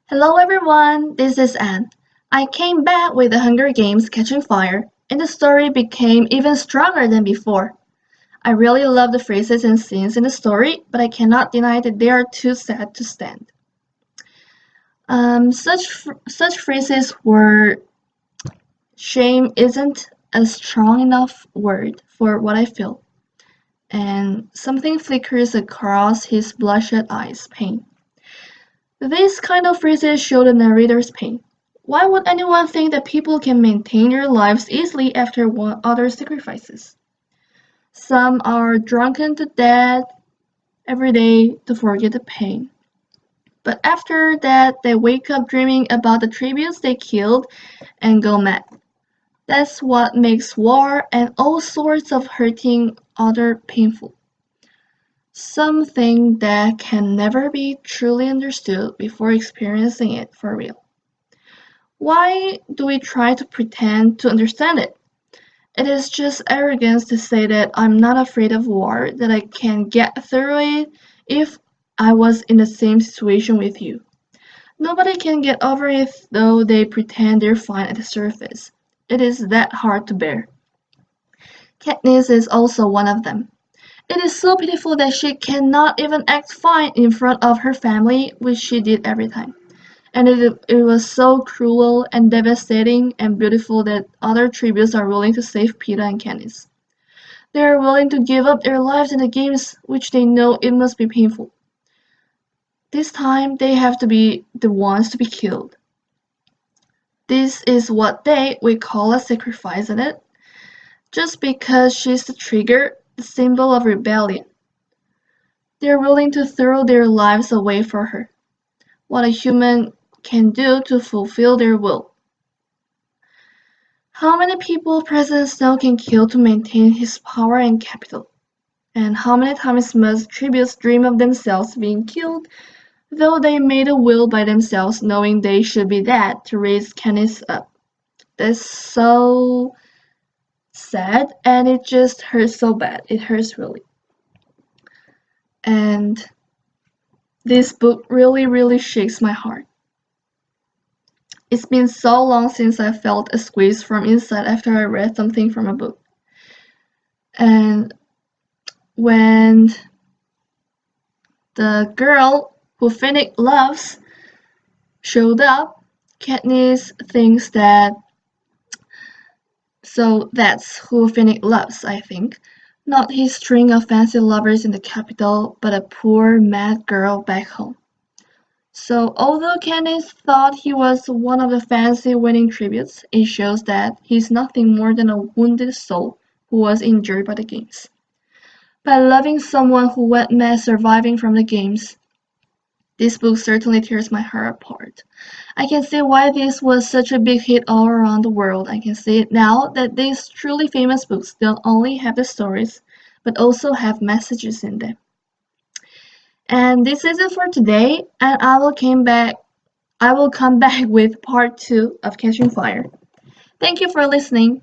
Hello everyone, this is Anne. I came back with The Hunger Games Catching Fire, and the story became even stronger than before. I really love the phrases and scenes in the story, but I cannot deny that they are too sad to stand. Such phrases were shame isn't a strong enough word for what I feel, and something flickers across his bloodshot eyes, pain. These kind of phrases show the narrator's pain. Why would anyone think that people can maintain their lives easily after one other sacrifices? Some are drunken to death every day to forget the pain. But after that, they wake up dreaming about the tributes they killed and go mad. That's what makes war and all sorts of hurting other painful. Something that can never be truly understood before experiencing it for real. Why do we try to pretend to understand it? It is just arrogance to say that I'm not afraid of war, that I can get through it if I was in the same situation with you. Nobody can get over it though they pretend they're fine at the surface. It is that hard to bear. Katniss is also one of them. It is so pitiful that she cannot even act fine in front of her family, which she did every time. And it was so cruel and devastating and beautiful that other tributes are willing to save Peeta and Candice. They are willing to give up their lives in the games which they know it must be painful. This time they have to be the ones to be killed. This is what we call a sacrifice, isn't it? Just because she's the trigger, the symbol of rebellion. They're willing to throw their lives away for her. What a human can do to fulfill their will. How many people President Snow can kill to maintain his power and capital? And how many times must tributes dream of themselves being killed, though they made a will by themselves knowing they should be dead to raise Candice up? That's so sad, and it just hurts so bad. It hurts really. And this book really shakes my heart. It's been so long since I felt a squeeze from inside after I read something from a book. And when the girl who Finnick loves showed up, Katniss thinks that so that's who Finnick loves, I think. Not his string of fancy lovers in the capital, but a poor, mad girl back home. So although Candice thought he was one of the fancy winning tributes, it shows that he's nothing more than a wounded soul who was injured by the games. By loving someone who went mad surviving from the games, this book certainly tears my heart apart. I can see why this was such a big hit all around the world. I can see it now that these truly famous books don't only have the stories, but also have messages in them. And this is it for today, and I will come back with part 2 of Catching Fire. Thank you for listening.